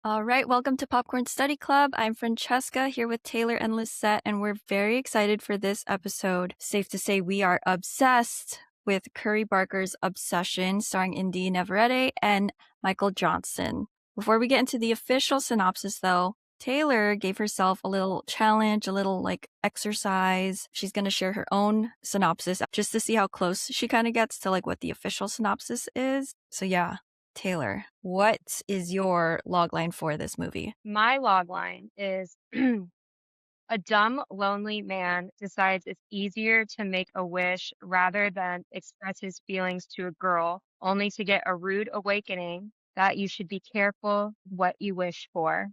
All right, welcome to Popcorn Study Club. I'm Francesca here with Taylor and Lisette, and we're very excited for this episode. Safe to say we are obsessed with Curry Barker's Obsession, starring Inde, Navarette, and Michael Johnston. Before we get into the official synopsis, though, Taylor gave herself a little challenge, a little exercise. She's going to share her own synopsis just to see how close she kind of gets to what the official synopsis is. So yeah, Taylor, what is your logline for this movie? My log line is a dumb, lonely man decides it's easier to make a wish rather than express his feelings to a girl, only to get a rude awakening that you should be careful what you wish for.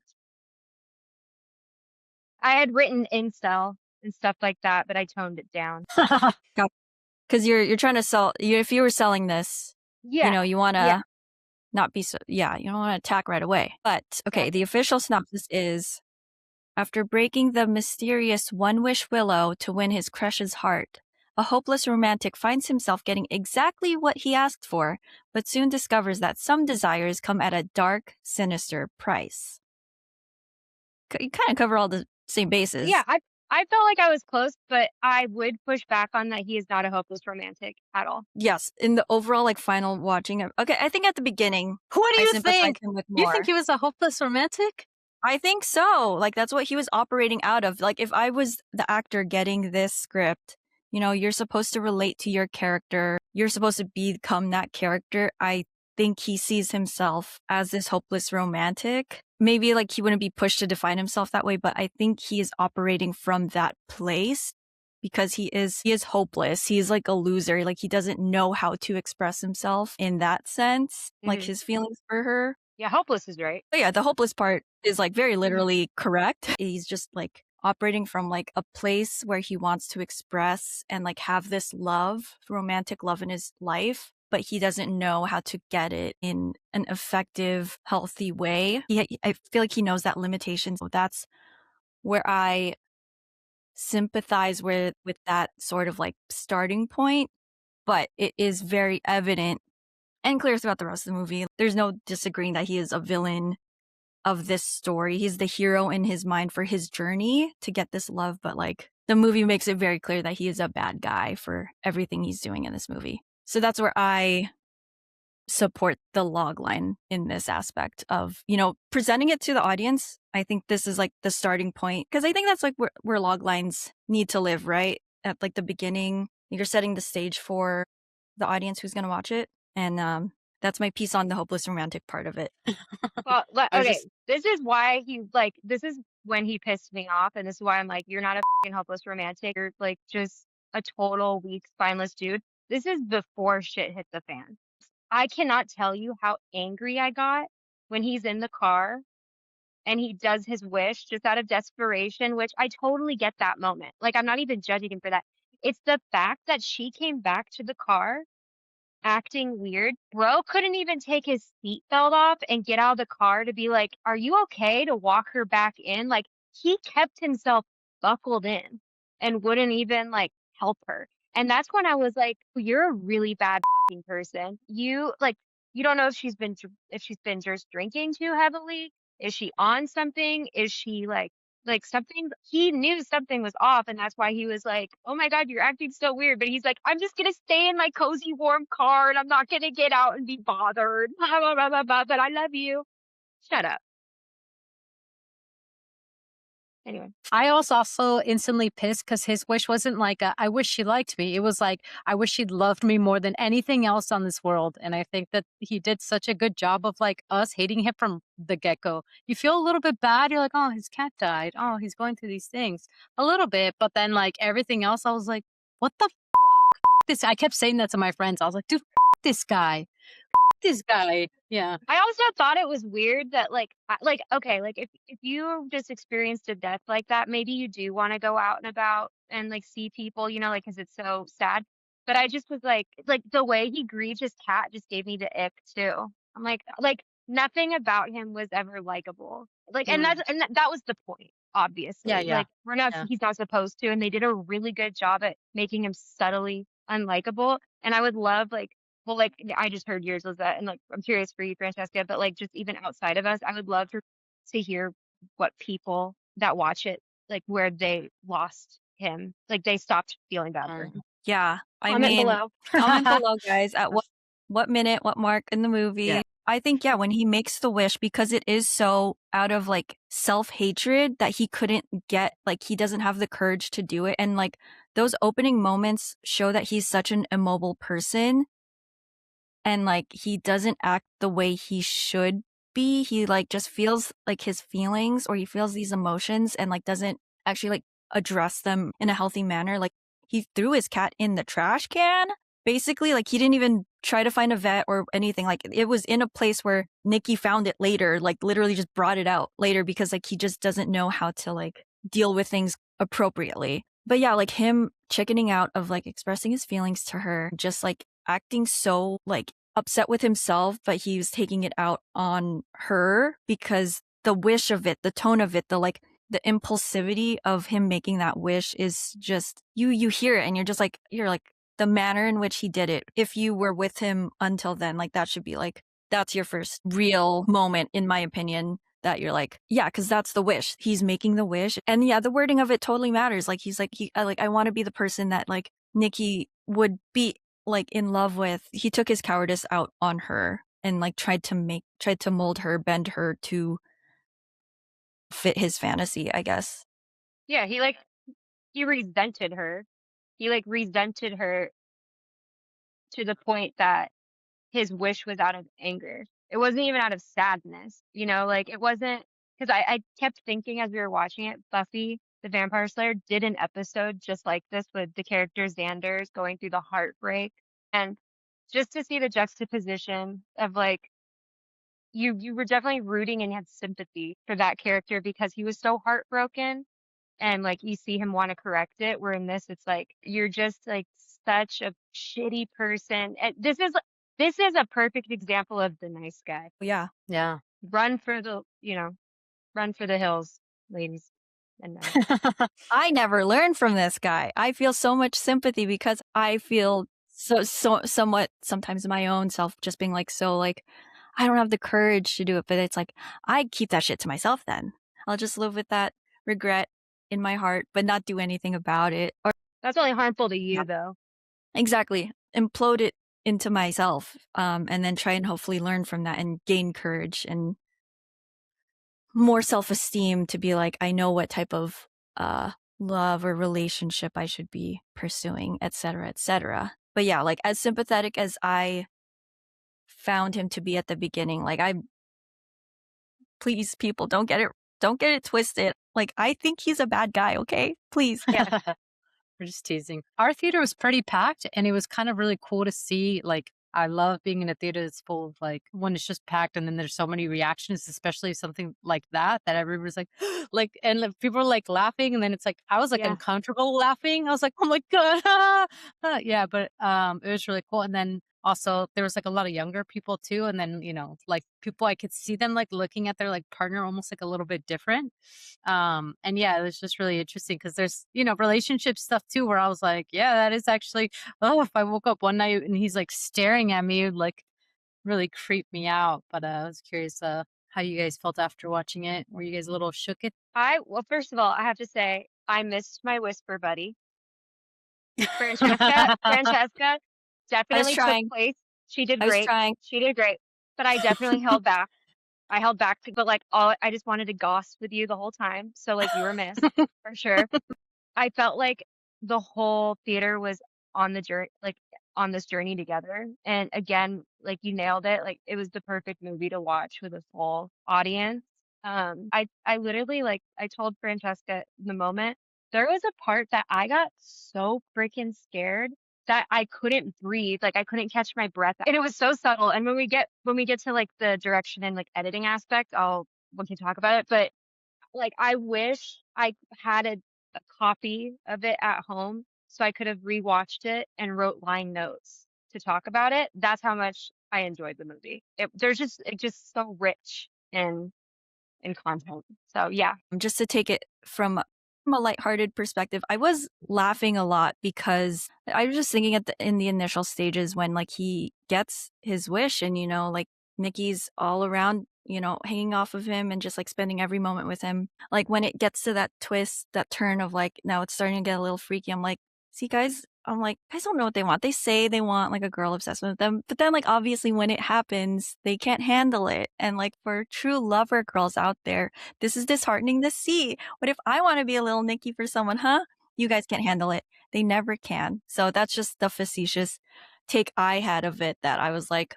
I had written incel and stuff like that, but I toned it down. Because you're trying to sell. If you were selling this, Yeah, you want yeah, to not be so. Yeah, you don't want to attack right away. But okay, the exactly. official synopsis is: after breaking the mysterious one-wish willow to win his crush's heart, a hopeless romantic finds himself getting exactly what he asked for, but soon discovers that some desires come at a dark, sinister price. You kind of cover all the same bases. Yeah, I felt like I was close, but I would push back on that he is not a hopeless romantic at all. Yes, in the overall final watching of, okay, I think at the beginning What do I you sympathize think? him with You think more. he was a hopeless romantic? I think so. That's what he was operating out of. If I was the actor getting this script, you're supposed to relate to your character. You're supposed to become that character. I think he sees himself as this hopeless romantic. Maybe he wouldn't be pushed to define himself that way, but I think he is operating from that place because he is hopeless. He's like a loser. He doesn't know how to express himself in that sense, Hmm. his feelings for her. Yeah, hopeless is right. But yeah, the hopeless part is very literally correct. He's just operating from a place where he wants to express and have this love, romantic love in his life, but he doesn't know how to get it in an effective, healthy way. I feel like he knows that limitation. So that's where I sympathize with that sort of starting point. But it is very evident and clear throughout the rest of the movie. There's no disagreeing that he is a villain of this story. He's the hero in his mind for his journey to get this love, but the movie makes it very clear that he is a bad guy for everything he's doing in this movie. So that's where I support the log line in this aspect of, presenting it to the audience. I think this is the starting point, because I think that's where log lines need to live, right? At the beginning, you're setting the stage for the audience who's going to watch it. And that's my piece on the hopeless romantic part of it. Well, I was okay, just this is why this is when he pissed me off, and this is why I'm like, you're not a fucking hopeless romantic. You're just a total weak, spineless dude. This is before shit hit the fan. I cannot tell you how angry I got when he's in the car and he does his wish just out of desperation, which I totally get that moment. I'm not even judging him for that. It's the fact that she came back to the car acting weird. Bro couldn't even take his seatbelt off and get out of the car to be like, "Are you okay?" to walk her back in. He kept himself buckled in and wouldn't even help her. And that's when I was like, "You're a really bad fucking person. You don't know if if she's been just drinking too heavily. Is she on something? Is she something he knew something was off, and that's why he was like, "Oh my God, you're acting so weird." But he's like, "I'm just gonna stay in my cozy, warm car, and I'm not gonna get out and be bothered." Blah, blah, blah, blah, blah, but I love you. Shut up. Anyway, I was also instantly pissed because his wish wasn't like I wish she liked me. It was like, I wish she loved me more than anything else on this world. And I think that he did such a good job of us hating him from the get go. You feel a little bit bad. You're like, oh, his cat died. Oh, he's going through these things a little bit. But then everything else, I was like, what the this? I kept saying that to my friends. I was like, dude, this guy, this guy. Yeah. I also thought it was weird that okay, if you just experienced a death like that, maybe you do want to go out and about and see people, because it's so sad. But I just was like the way he grieved his cat just gave me the ick too. I'm like nothing about him was ever likable. Mm. And that was the point, Yeah. obviously. Yeah. We're not Yeah. he's not supposed to, and they did a really good job at making him subtly unlikable. And I would love well, I just heard yours was that, and I'm curious for you, Francesca, but just even outside of us, I would love for to hear what people that watch it, like where they lost him, like they stopped feeling bad for him. Yeah. I Comment mean, below. comment below, guys, at what minute, what mark in the movie. Yeah. I think, yeah, when he makes the wish, because it is so out of like self-hatred that he couldn't get, like he doesn't have the courage to do it. And like those opening moments show that he's such an immobile person and like he doesn't act the way he should be. He like just feels like his feelings or he feels these emotions and like doesn't actually like address them in a healthy manner. Like he threw his cat in the trash can. Basically, like he didn't even try to find a vet or anything. Like it was in a place where Nikki found it later, like literally just brought it out later because like he just doesn't know how to like deal with things appropriately. But yeah, like him chickening out of like expressing his feelings to her, just like acting so like upset with himself, but he was taking it out on her because the wish of it, the tone of it, the like the impulsivity of him making that wish is just you hear it and you're like the manner in which he did it. If you were with him until then, like that should be like that's your first real moment, in my opinion, that you're like, yeah, because that's the wish. He's making the wish. And yeah, the wording of it totally matters. Like he's like, I want to be the person that like Nikki would be like in love with. He took his cowardice out on her and like tried to mold her, bend her to fit his fantasy, I guess. Yeah, he resented her. He like resented her to the point that his wish was out of anger. It wasn't even out of sadness, you know, like it wasn't because I kept thinking as we were watching it, Buffy the Vampire Slayer did an episode just like this with the character Xander's going through the heartbreak. And just to see the juxtaposition of like you were definitely rooting and had sympathy for that character because he was so heartbroken and like you see him want to correct it. Where in this, it's like you're just like such a shitty person. And this is a perfect example of the nice guy. Yeah. Yeah. Run for the run for the hills, ladies and men. I never learned from this guy. I feel so much sympathy because I feel so somewhat sometimes my own self just being like so like I don't have the courage to do it, but it's like I keep that shit to myself then. I'll just live with that regret in my heart but not do anything about it. Or That's only harmful to you though. exactly, implode it into myself and then try and hopefully learn from that and gain courage and more self-esteem to be like I know what type of love or relationship I should be pursuing, etc., etc. But yeah, like as sympathetic as I found him to be at the beginning, like I please people don't get it twisted. Like I think he's a bad guy, okay? Please. Yeah. We're just teasing. Our theater was pretty packed and it was kind of really cool to see. Like, I love being in a theater that's full of like when it's just packed and then there's so many reactions, especially something like that everybody's like, like, and like, people are like laughing and then it's like I was like Yeah. uncomfortable laughing. I was like, oh my god, yeah. But it was really cool. And then also there was like a lot of younger people too, and then like people I could see them like looking at their like partner almost like a little bit different. And yeah, it was just really interesting because there's relationship stuff too where I was like, yeah, that is actually, oh, if I woke up one night and he's like staring at me, it would like really creep me out. But I was curious how you guys felt after watching it. Were you guys a little shook it? Well, first of all, I have to say I missed my whisper buddy. Francesca I was definitely took trying. place. She did I was great. trying. She did great. But I definitely held back. I held back but like all I just wanted to gossip with you the whole time. So like you were missed for sure. I felt like the whole theater was on the journey, like on this journey together. And again, like you nailed it. Like it was the perfect movie to watch with a full audience. I literally like I told Francesca in the moment there was a part that I got so freaking scared that I couldn't breathe. Like I couldn't catch my breath. And it was so subtle. And when we get to like the direction and like editing aspect, we can talk about it. But like I wish I had a copy of it at home so I could have rewatched it and wrote line notes to talk about it. That's how much I enjoyed the movie. It's just so rich in content. So yeah. Just to take it from a lighthearted perspective, I was laughing a lot because I was just thinking in the initial stages when like he gets his wish and like Nikki's all around you know, hanging off of him and just like spending every moment with him. Like when it gets to that twist, that turn of like now it's starting to get a little freaky. I'm like, see, guys, I'm like, guys don't know what they want. They say they want like a girl obsessed with them, but then like obviously when it happens, they can't handle it. And like for true lover girls out there, this is disheartening to see. What if I want to be a little Nikki for someone, huh? You guys can't handle it. They never can. So that's just the facetious take I had of it, that I was like,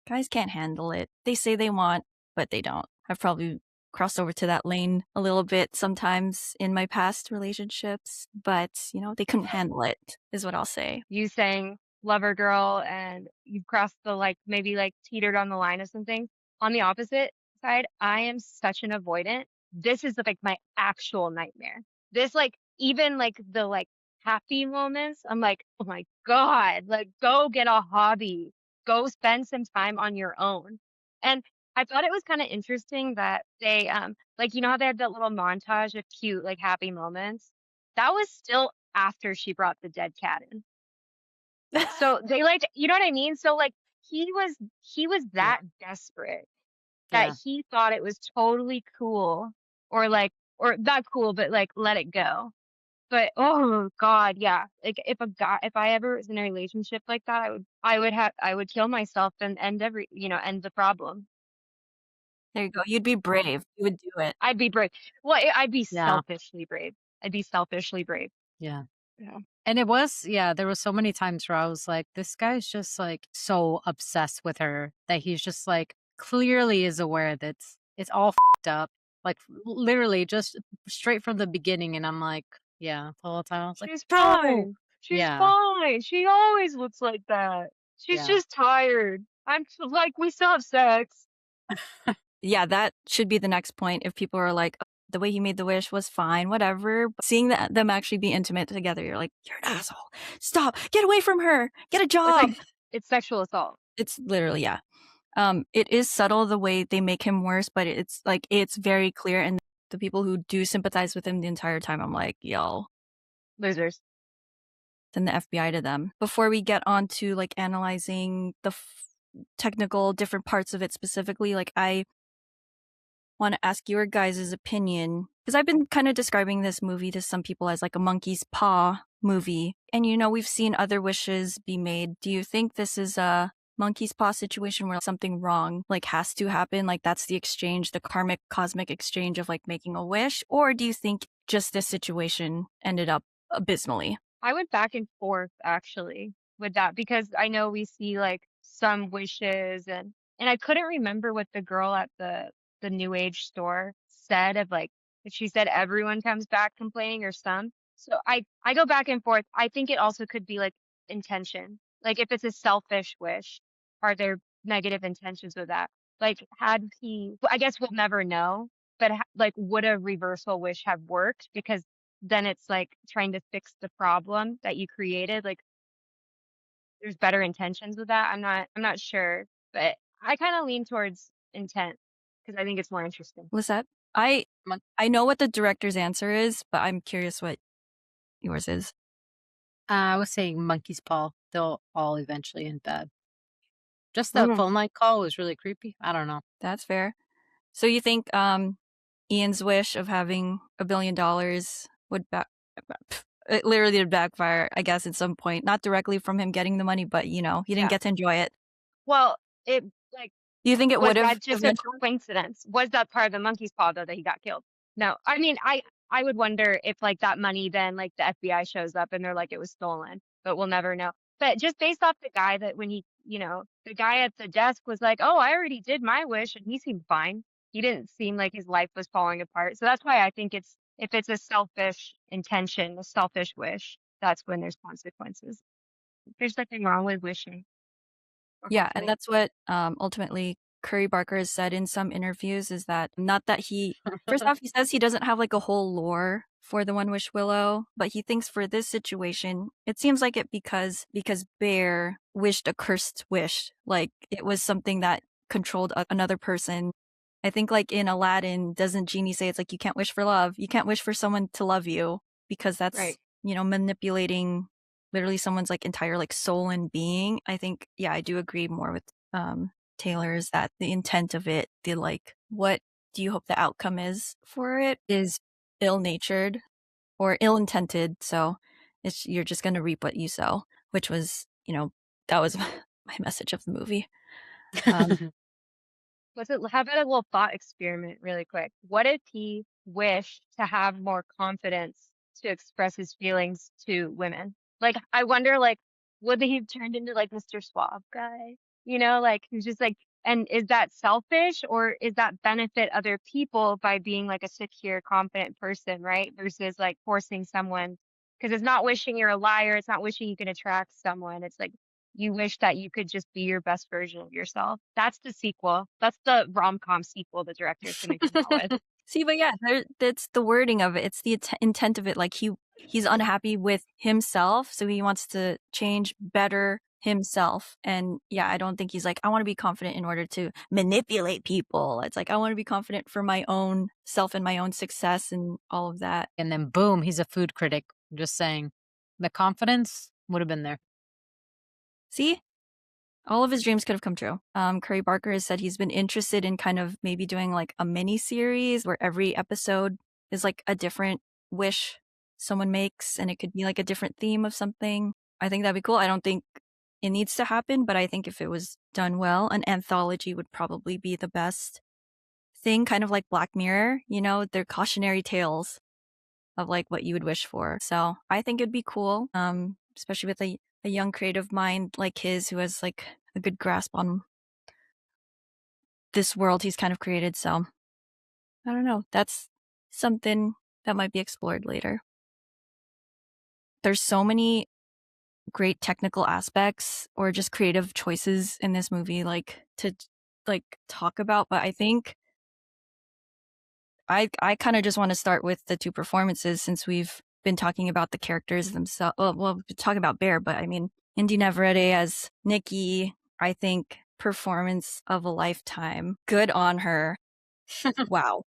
guys can't handle it. They say they want, but they don't. I've probably crossed over to that lane a little bit sometimes in my past relationships, but you know, they couldn't handle it, is what I'll say. You saying lover girl and you've crossed the like maybe like teetered on the line of something. On the opposite side, I am such an avoidant. This is like my actual nightmare. This like even like the like happy moments, I'm like, oh my God, like go get a hobby. Go spend some time on your own. And I thought it was kind of interesting that they like you know how they had that little montage of cute like happy moments? That was still after she brought the dead cat in. So they like, you know what I mean? So like he was Yeah. that desperate that Yeah. he thought it was totally cool or like or not cool, but like let it go. But oh God, yeah. Like if I ever was in a relationship like that, I would kill myself and end every end the problem. There you go. You'd be brave. You would do it. I'd be brave. Well, I'd be Yeah. selfishly brave. I'd be selfishly brave. Yeah. Yeah. And it was, yeah, there was so many times where I was like, this guy's just like so obsessed with her that he's just like clearly is aware that it's all fucked up. Like literally just straight from the beginning. And I'm like, yeah, the whole time I was like, She's bro. fine. She's Yeah. fine. She always looks like that. She's Yeah. just tired. Like, we still have sex. Yeah, that should be the next point. If people are like, "Oh, the way he made the wish was fine, whatever." But seeing them actually be intimate together, you're like, you're an asshole. Stop. Get away from her. Get a It's job. like, it's sexual assault. It's literally, yeah. It is subtle the way they make him worse, but it's like, it's very clear. And the people who do sympathize with him the entire time, I'm like, yo, Losers. send the FBI to them. Before we get on to like analyzing the technical different parts of it specifically, like I want to ask your guys' opinion, because I've been kind of describing this movie to some people as like a monkey's paw movie. And you know, we've seen other wishes be made. Do you think this is a monkey's paw situation where something wrong like has to happen? Like that's the exchange, the karmic cosmic exchange of like making a wish? Or do you think just this situation ended up abysmally? I went back and forth actually with that because I know we see like some wishes and I couldn't remember what the girl at the new age store said of like if she said everyone comes back complaining or some. So I go back and forth. I think it also could be like intention. Like if it's a selfish wish, are there negative intentions with that? Like had he, I guess we'll never know, but like would a reversal wish have worked? Because then it's like trying to fix the problem that you created. Like there's better intentions with that. I'm not sure, but I kind of lean towards intent because I think it's more interesting. Lisette, I know what the director's answer is, but I'm curious what yours is. I was saying monkey's paw. They'll all eventually end bad. Just I don't the know. phone line call was really creepy. I don't know. That's fair. So you think Ian's wish of having $1 billion would it literally did backfire, I guess, at some point. Not directly from him getting the money, but you know, he didn't Yeah. get to enjoy it. Well, it like Do you think it was would have that just a eventually? coincidence? Was that part of the monkey's paw though that he got killed? No, I mean I would wonder if like that money then like the FBI shows up and they're like it was stolen, but we'll never know. But just based off the guy that when he the guy at the desk was like, oh, I already did my wish and he seemed fine. He didn't seem like his life was falling apart. So that's why I think it's if it's a selfish intention, a selfish wish, that's when there's consequences. There's nothing wrong with wishing or Yeah, and hoping. that's what ultimately Curry Barker has said in some interviews, is that not that he, first off, he says he doesn't have like a whole lore for the One Wish Willow, but he thinks for this situation, it seems like it because Bear wished a cursed wish, like it was something that controlled another person. I think like in Aladdin, doesn't Genie say it's like you can't wish for love, you can't wish for someone to love you because that's Right. manipulating literally someone's like entire like soul and being. I think, yeah, I do agree more with Taylor is that the intent of it, the like, what do you hope the outcome is for it, is ill-natured or ill-intended. So you're just going to reap what you sow, which was, that was my message of the movie. How about a little thought experiment really quick? What if he wished to have more confidence to express his feelings to women? Like, I wonder, like, would he have turned into like Mr. Suave guy? Like who's just like, and is that selfish or is that benefit other people by being like a secure, confident person, right? Versus like forcing someone, because it's not wishing you're a liar. It's not wishing you can attract someone. It's like, you wish that you could just be your best version of yourself. That's the sequel. That's the rom-com sequel the director's gonna come out with. See, but yeah, that's the wording of it. It's the intent of it. Like he's unhappy with himself, so he wants to change, better himself. And yeah, I don't think he's like, I want to be confident in order to manipulate people. It's like, I want to be confident for my own self and my own success and all of that. And then boom, he's a food critic. I'm just saying, the confidence would have been there. See? All of his dreams could have come true. Curry Barker has said he's been interested in kind of maybe doing like a mini series where every episode is like a different wish someone makes and it could be like a different theme of something. I think that'd be cool. I don't think it needs to happen, but I think if it was done well, an anthology would probably be the best thing, kind of like Black Mirror, they're cautionary tales of like what you would wish for. So I think it'd be cool, especially with a young creative mind like his who has like a good grasp on this world he's kind of created. So I don't know. That's something that might be explored later. There's so many great technical aspects or just creative choices in this movie like to like talk about, but I think I kind of just want to start with the two performances since we've been talking about the characters themselves. Well, we've been talking about Bear, but I mean, Inde Navarette as Nikki, I think performance of a lifetime. Good on her. Wow.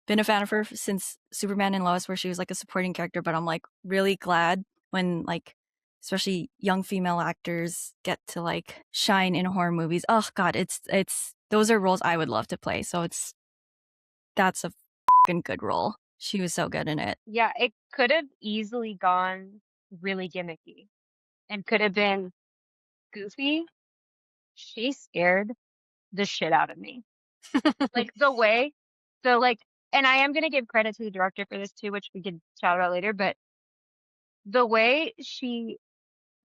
Been a fan of her since Superman and Lois, where she was like a supporting character, but I'm like really glad when like, especially young female actors get to like shine in horror movies. Oh God, it's those are roles I would love to play. So that's a fucking good role. She was so good in it. Yeah, it could have easily gone really gimmicky and could have been goofy. She scared the shit out of me. Like the way, so like, and I am gonna give credit to the director for this too, which we can chat about later, but the way she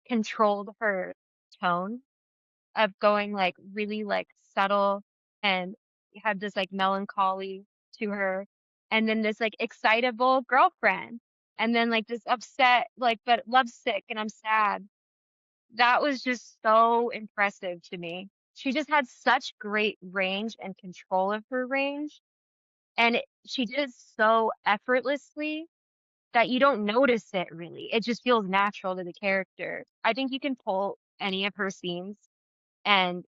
controlled her tone of going like really like subtle and had this like melancholy to her and then this like excitable girlfriend and then like this upset like but lovesick and I'm sad. That was just so impressive to me. She just had such great range and control of her range and she did it so effortlessly that you don't notice it really. It just feels natural to the character. I think you can pull any of her scenes and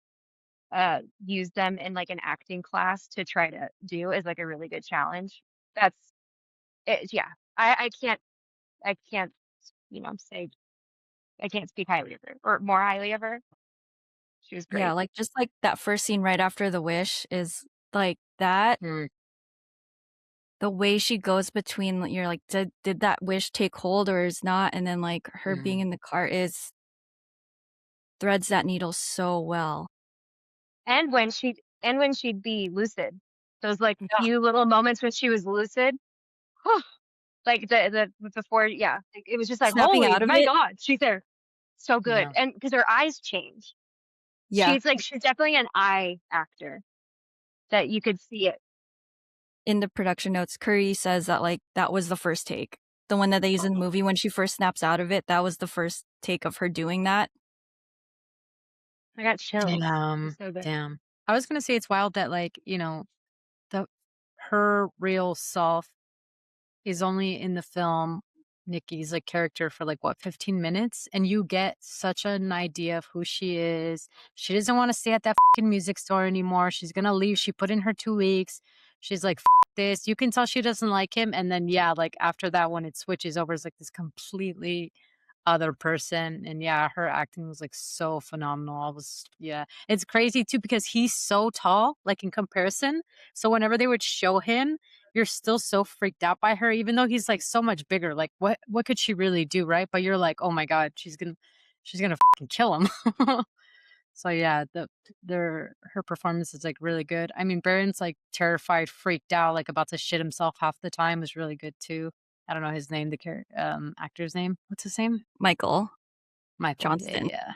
use them in like an acting class to try to do is like a really good challenge. That's it. Yeah. I can't, say I can't speak highly of her or more highly of her. She was Yeah, great. like just like that first scene right after the wish is like that. Mm. The way she goes between you're like, did that wish take hold or is not? And then like her being in the car is threads that needle so well. And when she'd be lucid, those like Yeah. few little moments when she was lucid, like the before, yeah, like, it was just like, Snapping holy out of my it. God, she's there. So good. Yeah. And because her eyes change. Yeah. She's definitely an eye actor that you could see it. In the production notes, Curry says that like that was the first take. The one that they use in the movie when she first snaps out of it, that was the first take of her doing that. I got chills. It's so good. Damn. I was gonna say it's wild that like, the her real self is only in the film Nikki's like character for like what 15 minutes and you get such an idea of who she is. She doesn't want to stay at that fucking music store anymore. She's gonna leave. She put in her 2 weeks. She's like, this. You can tell she doesn't like him. And then yeah, like after that when it switches over, it's like this completely other person. And yeah, her acting was like so phenomenal. I was yeah. It's crazy too because he's so tall, like in comparison. So whenever they would show him, you're still so freaked out by her, even though he's like so much bigger. Like what could she really do, right? But you're like, oh my God, she's gonna fucking kill him. So yeah, her performance is like really good. I mean, Baron's like terrified, freaked out, like about to shit himself half the time is really good too. I don't know his name, actor's name. What's his name? Michael Michael. Yeah, Johnston. yeah.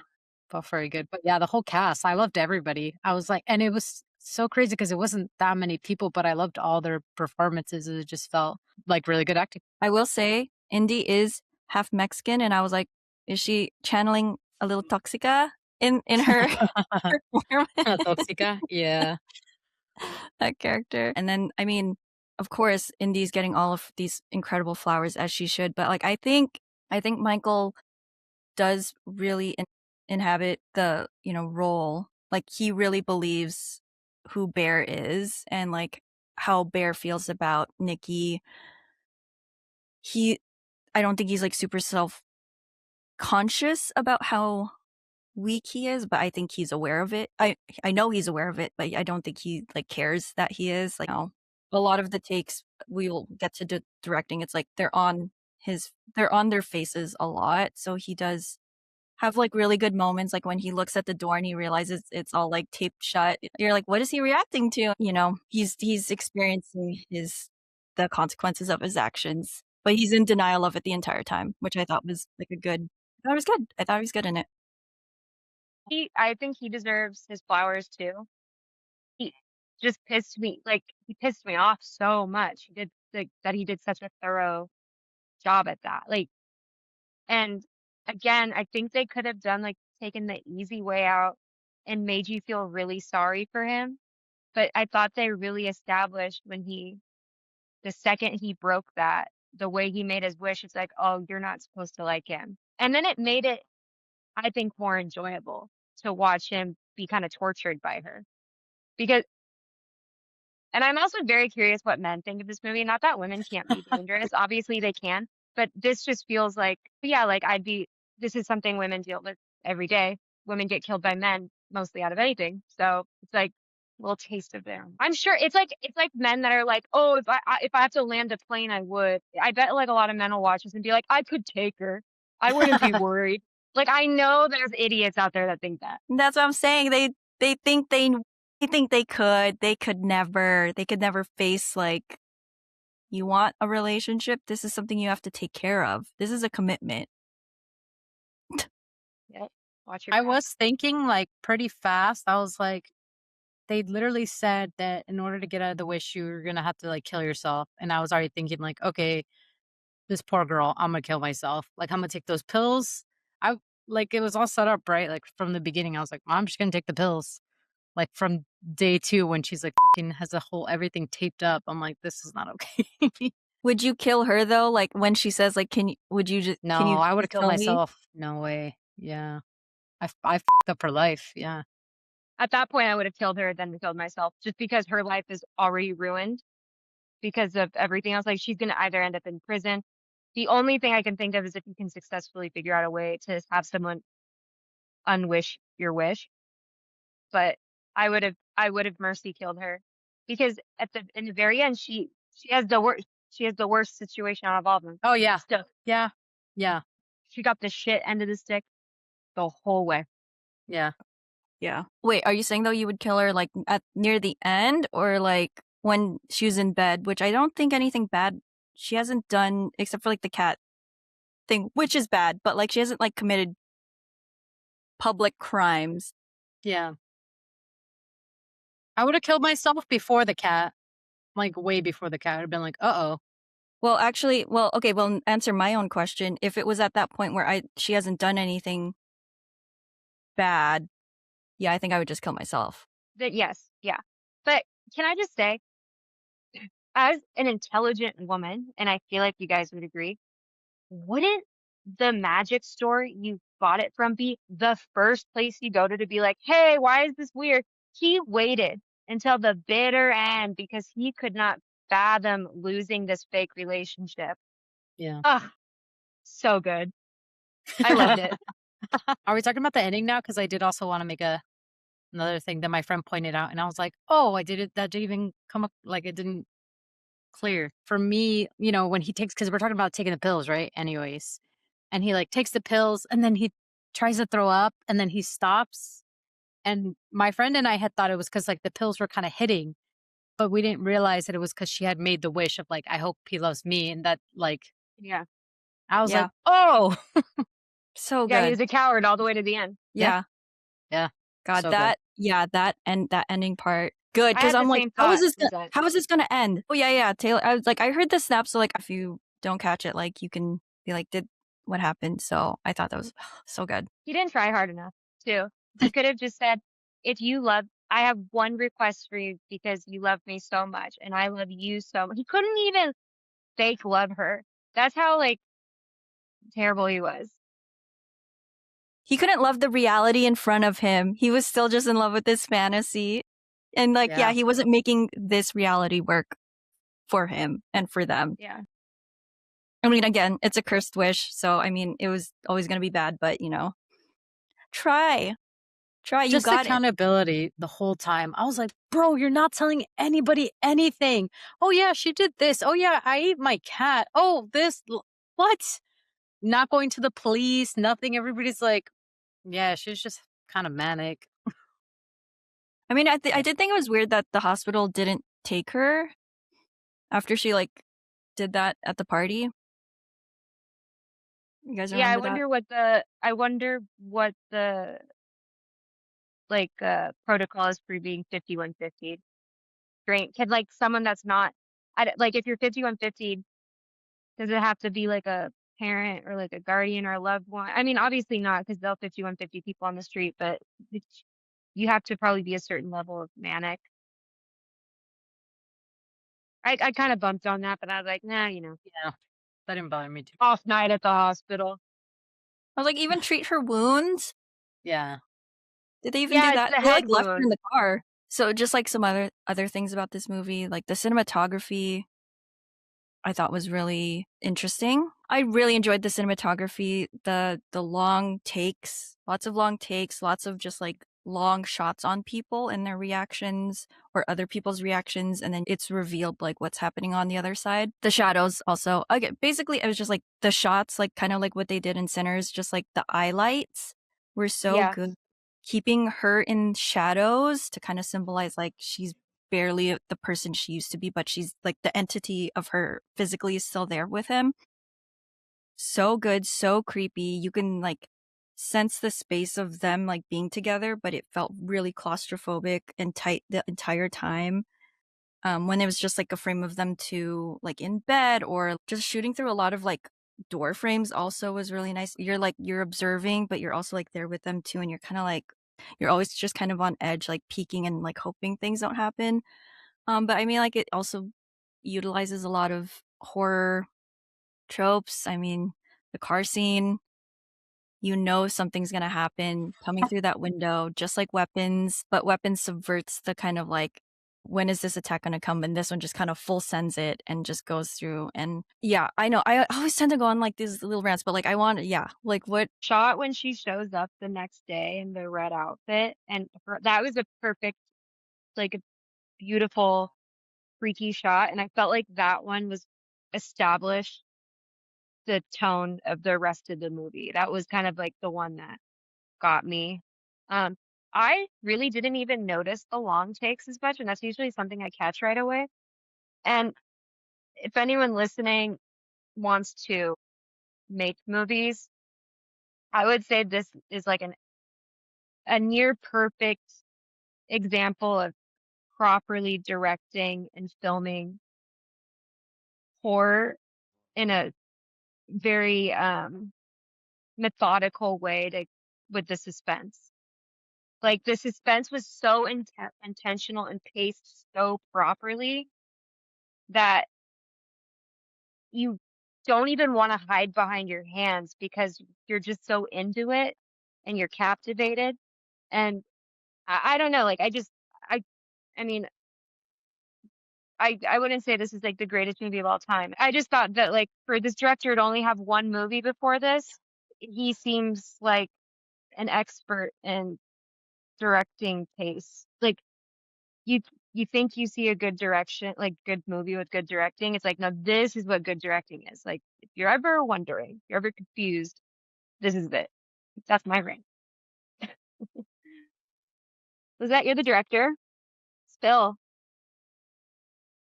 Both very good. But yeah, the whole cast, I loved everybody. I was like, and it was so crazy because it wasn't that many people, but I loved all their performances. It just felt like really good acting. I will say, Indy is half Mexican, and I was like, is she channeling a little Toxica in her performance? Toxica. Yeah. That character. And then, I mean, of course, Indy's getting all of these incredible flowers as she should, but like I think Michael does really inhabit the, role. Like he really believes who Bear is and like how Bear feels about Nikki. He I don't think he's like super self-conscious about how weak he is, but I think he's aware of it. I know he's aware of it, but I don't think he like cares that he is. Like, a lot of the takes we'll get to directing. It's like they're on their faces a lot. So he does have like really good moments, like when he looks at the door and he realizes it's all like taped shut. You're like, what is he reacting to? He's experiencing the consequences of his actions, but he's in denial of it the entire time, which I thought was like I thought it was good. I thought he was good in it. I think he deserves his flowers too. He just he pissed me off so much. He did like that he did such a thorough job at that. Like, and again, I think they could have done like taken the easy way out and made you feel really sorry for him. But I thought they really established the second he broke that, the way he made his wish, it's like, oh, you're not supposed to like him. And then it made it, I think, more enjoyable to watch him be kind of tortured by her. Because And I'm also very curious what men think of this movie. Not that women can't be dangerous. Obviously they can, but this just feels like, yeah, like this is something women deal with every day. Women get killed by men mostly out of anything. So it's like a little taste of them. I'm sure it's like men that are like, oh, if I have to land a plane, I would. I bet like a lot of men will watch this and be like, I could take her. I wouldn't be worried. Like I know there's idiots out there that think that. That's what I'm saying. They think they could never face like, you want a relationship? This is something you have to take care of. This is a commitment. Yep. Watch your I back. was thinking like pretty fast. I was like, they literally said that in order to get out of the wish, you're gonna have to like kill yourself. And I was already thinking like, okay, this poor girl, I'm gonna kill myself. Like I'm gonna take those pills. I like it was all set up right. Like from the beginning, I was like, I'm just gonna take the pills. Like from day 2 when she's like fucking has the whole everything taped up. I'm like, this is not okay. Would you kill her though? Like when she says like, can No, you I would have just killed kill me? myself. No way. Yeah. I fucked up her life. Yeah. At that point, I would have killed her, then killed myself, just because her life is already ruined because of everything else. Like she's gonna either end up in prison. The only thing I can think of is if you can successfully figure out a way to have someone unwish your wish. But I would have mercy killed her because in the very end she has the worst situation out of all of them. Oh yeah. Still, Yeah. Yeah. she got the shit end of the stick the whole way. Yeah. Yeah. Wait, are you saying though you would kill her like at near the end or like when she was in bed, which I don't think anything bad she hasn't done except for like the cat thing, which is bad, but like she hasn't like committed public crimes. Yeah. I would have killed myself before the cat. Like way before the cat. I'd have been like, uh-oh. Well, actually, okay, well, answer my own question. If it was at that point where she hasn't done anything bad, yeah, I think I would just kill myself. That yes, yeah. But can I just say, as an intelligent woman, and I feel like you guys would agree, wouldn't the magic store you bought it from be the first place you go to be like, hey, why is this weird? He waited until the bitter end because he could not fathom losing this fake relationship. Yeah. Ugh, so good. I loved it. Are we talking about the ending now? Because I did also want to make another thing that my friend pointed out, and I was like, "Oh, I did it. That didn't even come up. Like it didn't clear for me." When he takes, because we're talking about taking the pills, right? Anyways, and he like takes the pills, and then he tries to throw up, and then he stops. And my friend and I had thought it was because like the pills were kind of hitting, but we didn't realize that it was because she had made the wish of like, "I hope he loves me," and that like Yeah. I was like, Yeah. "Oh, So Yeah, he good. was a coward all the way to the end. yeah, Yeah. yeah, God, so good." that ending part. Good, I because had the I'm like, same thought, Lizette. how is this gonna end? Oh yeah, yeah. Taylor, I was like, I heard the snap, so like if you don't catch it, like you can be like, did what happened? So I thought that was so good. He didn't try hard enough, too. He could have just said, if you love, I have one request for you because you love me so much and I love you so much. He couldn't even fake love her. That's how like terrible he was. He couldn't love the reality in front of him. He was still just in love with this fantasy. And like, yeah, Yeah. he wasn't making this reality work for him and for them. Yeah. I mean, again, it's a cursed wish, so I mean, it was always going to be bad, but try. Try, you Just got it. accountability the whole time. I was like, "Bro, you're not telling anybody anything. Oh yeah, she did this. Oh yeah, I ate my cat. Oh, what? Not going to the police, nothing." Everybody's like, "Yeah, she's just kind of manic." I mean, I did think it was weird that the hospital didn't take her after she like did that at the party. You guys Yeah, remember that? I wonder what the like protocol is for being 5150 drink. Can like someone that's not like if you're 5150, does it have to be like a parent or like a guardian or a loved one? I mean, obviously not because they'll 5150 people on the street, but you have to probably be a certain level of manic. I kind of bumped on that, but I was like, nah, Yeah, that didn't bother me too. off night at the hospital. I was like, even treat her wounds? Yeah, Did they even do Yeah, it's that? the They like head left her in wound. the car. So just like some other things about this movie, like the cinematography I thought was really interesting. I really enjoyed the cinematography, the long takes, lots of just like long shots on people and their reactions or other people's reactions, and then it's revealed like what's happening on the other side. The shadows also. Okay, basically it was just like the shots, like kind of like what they did in Sinners, just like the highlights were so Yeah. good. Keeping her in shadows to kind of symbolize like she's barely the person she used to be, but she's like the entity of her physically is still there with him. So good, so creepy. You can like sense the space of them like being together, but it felt really claustrophobic and tight the entire time. When it was just like a frame of them two like in bed or just shooting through a lot of like door frames also was really nice. You're observing, but you're also like there with them too, and you're kind of like you're always just kind of on edge, like peeking and like hoping things don't happen. But I mean, like, it also utilizes a lot of horror tropes. I mean, the car scene, something's gonna happen coming through that window, just like Weapons, but Weapons subverts the kind of like, when is this attack gonna come? And this one just kind of full sends it and just goes through. And yeah, I know I always tend to go on like these little rants, but like yeah, like what Shot when she shows up the next day in the red outfit. And that was a perfect, like a beautiful, freaky shot. And I felt like that one was established the tone of the rest of the movie. That was kind of like the one that got me. Um, I really didn't even notice the long takes as much, and that's usually something I catch right away. And if anyone listening wants to make movies, I would say this is like a near perfect example of properly directing and filming horror in a very methodical way to with the suspense. Like the suspense was so intentional and paced so properly that you don't even want to hide behind your hands because you're just so into it and you're captivated. And I don't know, like I I mean, I wouldn't say this is like the greatest movie of all time. I just thought that like for this director to only have one movie before this he seems like an expert in directing taste. Like you you think you see a good direction, like good movie with good directing. It's like, no, this is what good directing is. Like if you're ever wondering, if you're ever confused, this is it. That's my rant. Was that you're the director? Spill.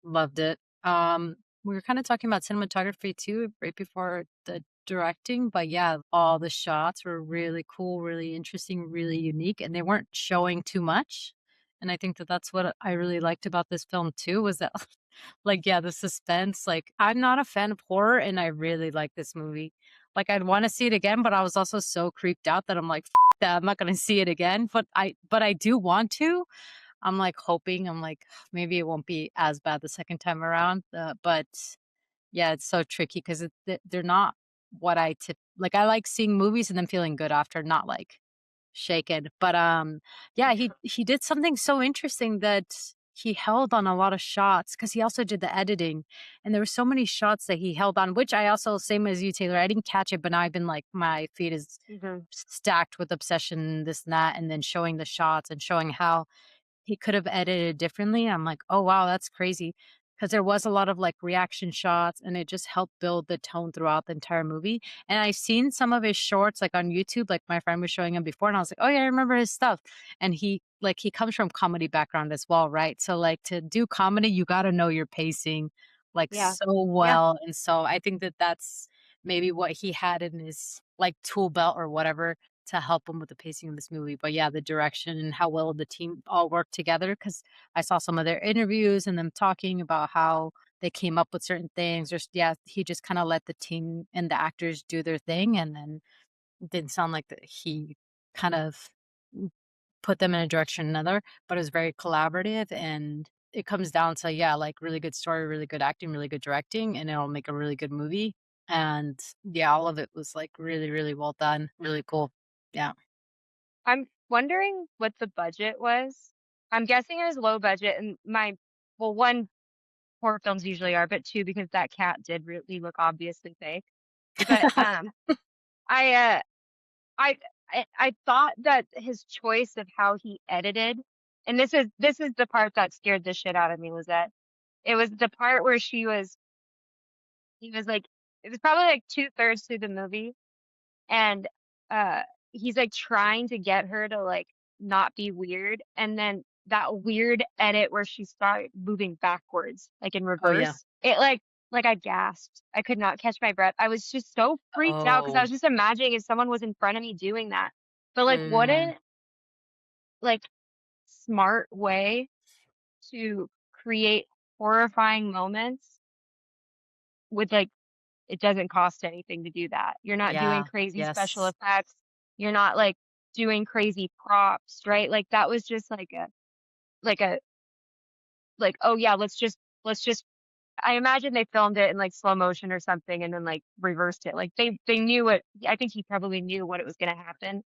Loved it. We were kind of talking about cinematography too, right before the directing, but yeah, all the shots were really cool, really interesting, really unique, and they weren't showing too much. And I think that that's what I really liked about this film too, was that like, yeah, the suspense. Like, I'm not a fan of horror, and I really like this movie. Like, I'd want to see it again, but I was also so creeped out that I'm like, that, I'm not going to see it again. But I do want to. I'm like hoping. I'm like, maybe it won't be as bad the second time around. But yeah, it's so tricky because they're not what I tip. Like, I like seeing movies and then feeling good after, not like shaken. But yeah, he did something so interesting that he held on a lot of shots because he also did the editing, and there were so many shots that he held on, which I also, same as you, Taylor, I didn't catch it, but now I've been like, my feed is Hmm. stacked with obsession, this and that, and then showing the shots and showing how he could have edited differently. I'm like, "Oh, wow, that's crazy," because there was a lot of, like, reaction shots, and it just helped build the tone throughout the entire movie, and I've seen some of his shorts, like, on YouTube, like, my friend was showing him before, and I was like, "Oh, yeah, I remember his stuff," and he comes from comedy background as well, right? So, like, to do comedy, you gotta know your pacing, like, Yeah. so Yeah. well, and so I think that that's maybe what he had in his, like, tool belt or whatever to help him with the pacing of this movie. But yeah, the direction and how well the team all worked together. Because I saw some of their interviews and them talking about how they came up with certain things. Just yeah, he just kind of let the team and the actors do their thing, and then it didn't sound like that he kind of put them in a direction or another, but it was very collaborative. And it comes down to, yeah, like really good story, really good acting, really good directing, and it'll make a really good movie. And yeah, all of it was like really, really well done, really cool. Yeah. I'm wondering what the budget was. I'm guessing it was low budget, and well, one, horror films usually are, but two, because that cat did really look obviously fake. But I I I thought that his choice of how he edited, and this is the part that scared the shit out of me, was that it was the part where he was like, it was probably like 2/3 through the movie, and uh he's like trying to get her to like not be weird, and then that weird edit where she started moving backwards like in Oh, yeah. reverse, it like I gasped. I could not catch my breath. I was just so freaked out because I Oh. was just imagining if someone was in front of me doing that. But like, what Mm, a like smart way to create horrifying moments with like, it doesn't cost anything to do that. You're not doing yeah, crazy special yes. effects. You're not like doing crazy props, right? Like that was just like a like, oh yeah, let's just I imagine they filmed it in like slow motion or something and then like reversed it. Like they knew what, I think he probably knew what it was gonna happen,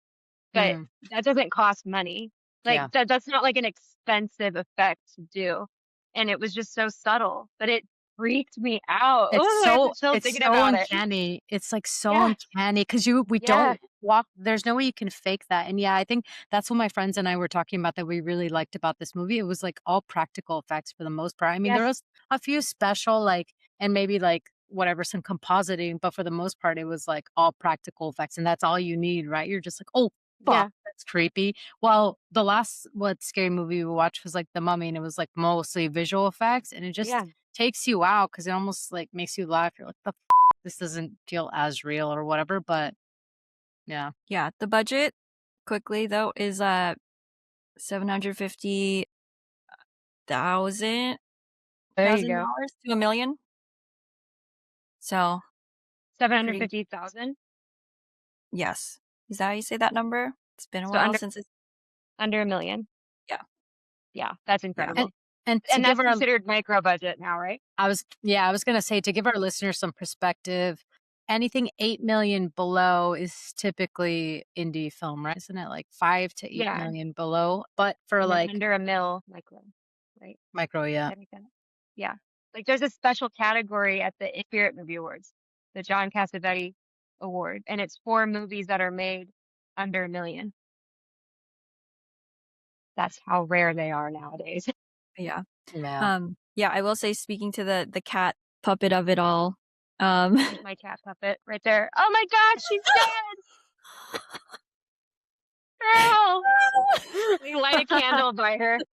but Mm, that doesn't cost money. Like yeah. that's not like an expensive effect to do. And it was just so subtle, but it freaked me out. Oh, I have the chills It's thinking so about it. uncanny. It's, like, so Yeah. uncanny because we Yeah. don't walk there's no way you can fake that, and, yeah, I think that's what my friends and I were talking about that we really liked about this movie. It was, like, all practical effects for the most part. I mean, there Yes. was a few special, like and maybe, like, whatever, some compositing, but for the most part, it was, like, all practical effects, and that's all you need, right? You're just like, "Oh, fuck, Yeah. that's creepy." Well, the last what scary movie we watched was, like, The Mummy, and it was, like, mostly visual effects, and it just Yeah. takes you out because it almost, like, makes you laugh. You're like, "The f this doesn't feel as real," or whatever, but yeah. Yeah, the budget quickly though is 750,000 There you thousand go. dollars to 1,000,000. So, pretty 750,000. yes. Is that how you say that number? It's been a So while since it's under a million. yeah, Yeah, that's yeah. And incredible. to And give that's our considered micro budget now, right? I was gonna say, to give our listeners some perspective, anything 8,000,000 below is typically indie film, right? Isn't it like 5 to Yeah. 8,000,000 below? But for, And then like under a mil micro, right? micro, yeah. That makes sense. Yeah. Like there's a special category at the Spirit Movie Awards, the John Cassavetes. award, and it's for movies that are made under $1 million. That's how rare they are nowadays. Yeah. Yeah. Yeah, I will say, speaking to the cat puppet of it all, There's my cat puppet right there. Oh my God, she's dead! Girl! We light a candle by her. Girl!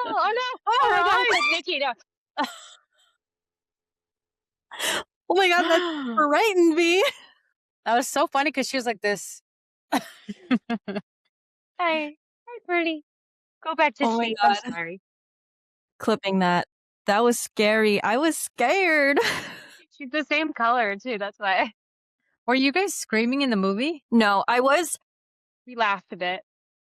Oh no! Oh Her my eyes, Nikki. No. oh my god, that god. frightened me. That was so funny because she was like this. Hi, hi, Birdie. Go back to Oh my sleep. I'm god, sorry. clipping that. That was scary. I was scared. She's the same color too. That's why Were you guys screaming in the movie? No, I was, we laughed a bit.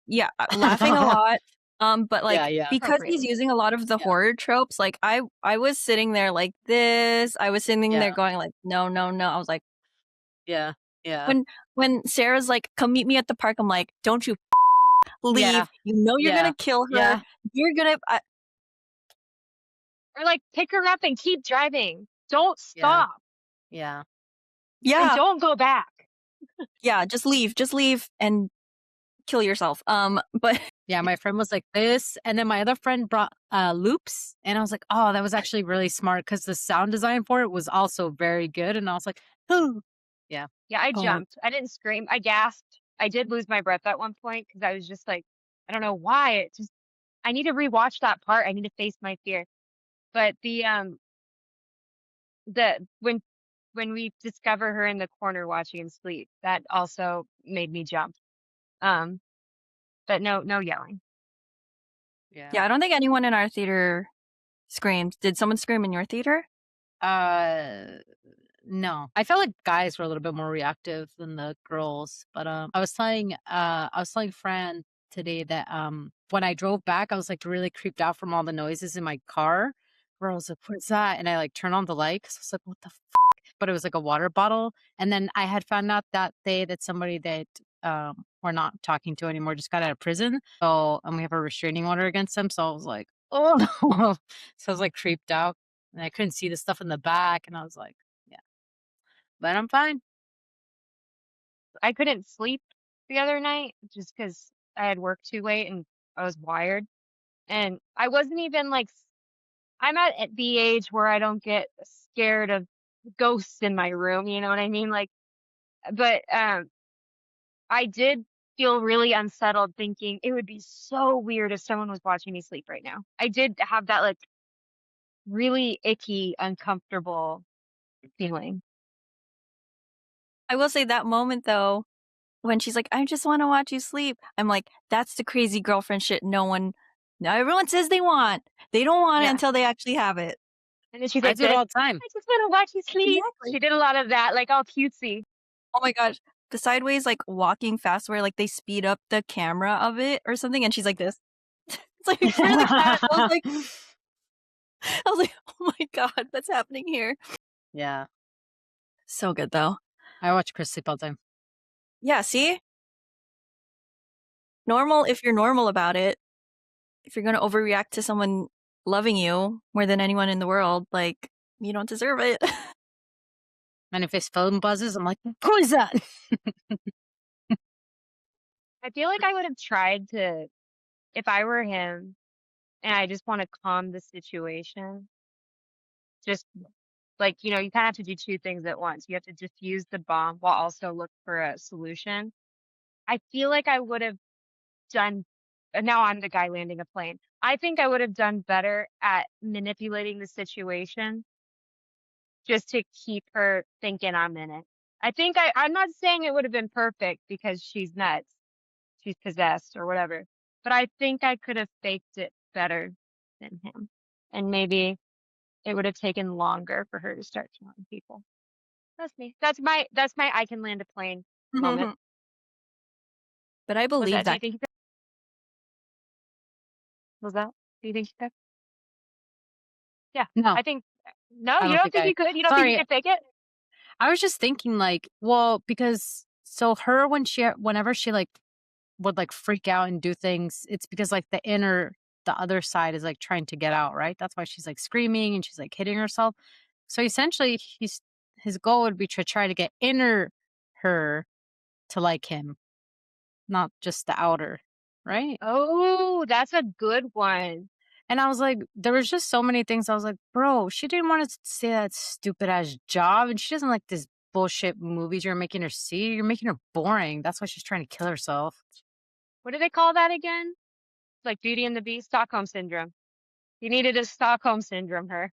yeah, laughing a lot. But Yeah, like, yeah. because he's Appropriately. using a lot of the Yeah. horror tropes, like I was sitting there like this. I was sitting Yeah. there going like, no, no, no. I was like, Yeah. Yeah. when Sarah's like, come meet me at the park, I'm like, don't you leave. Yeah. You know you're Yeah. gonna kill her. Yeah. You're gonna Or like pick her up and keep driving. Don't Yeah. stop. Yeah. And yeah. don't go back. Yeah, just leave and kill yourself. But Yeah, my friend was like this, and then my other friend brought loops, and I was like, "Oh, that was actually really smart because the sound design for it was also very good." And I was like, "Oh, yeah, Yeah, I oh my, jumped. I didn't scream. I gasped. I did lose my breath at one point because I was just like, I don't know why. It just I need to rewatch that part. I need to face my fear. But the when we discover her in the corner watching him sleep, that also made me jump. Um, but no yelling. yeah." yeah, I don't think anyone in our theater screamed. Did someone scream in your theater? No, I felt like guys were a little bit more reactive than the girls. But I was telling Fran today that when I drove back, I was like really creeped out from all the noises in my car. Where I was like, "What's that?" And I like turned on the light because I was like, "What the fuck?" But it was like a water bottle. And then I had found out that day that somebody that we're not talking to anymore just got out of prison. So and we have a restraining order against them. So I was like, "Oh no!" So I was like creeped out, and I couldn't see the stuff in the back, and I was like, "Yeah." But I'm fine. I couldn't sleep the other night just because I had worked too late and I was wired. And I wasn't even like I'm at the age where I don't get scared of ghosts in my room, you know what I mean? Like, but I did feel really unsettled thinking it would be so weird if someone was watching me sleep right now. I did have that like really icky, uncomfortable feeling. I will say that moment though, when she's like, I just want to watch you sleep. I'm like, that's the crazy girlfriend shit now everyone says they want. They don't want it Yeah. until they actually have it. And then she's I like do it this, all the time. I just want to watch you sleep. Exactly. She did a lot of that, like all cutesy. Oh my gosh. The sideways like walking fast where like they speed up the camera of it or something and she's like this. It's like in front of the cat. I was like, oh my god, that's happening here. Yeah. So good though. I watch Chris sleep all the time. Yeah, see? Normal if you're normal about it. If you're gonna overreact to someone loving you more than anyone in the world, like you don't deserve it. And if his phone buzzes, I'm like, "Who is that?" I feel like I would have tried to, if I were him and I just want to calm the situation, just like, you know, you kind of have to do two things at once. You have to diffuse the bomb while also look for a solution. I feel like I would have done, now I'm the guy landing a plane. I think I would have done better at manipulating the situation just to keep her thinking I'm in it. I'm not saying it would have been perfect because she's nuts. She's possessed or whatever. But I think I could have faked it better than him. And maybe it would have taken longer for her to start killing people. That's me. That's my I can land a plane moment. But I Was believe that do you that. think you could was that? Do you think you could? Yeah. No, I think no, I you don't don't think think I. you could? You don't think you Sorry, could fake it? I was just thinking like, well, because so her whenever she like would like freak out and do things, it's because like the other side is like trying to get out, right? That's why she's like screaming and she's like hitting herself. So essentially, his goal would be to try to get inner her to like him, not just the outer, right? Oh, that's a good one. And I was like, there was just so many things. I was like, bro, she didn't want to say that stupid ass job, and she doesn't like this bullshit movies you're making her see. You're making her boring. That's why she's trying to kill herself. What do they call that again? It's like Beauty and the Beast, Stockholm syndrome. You needed a Stockholm syndrome, her.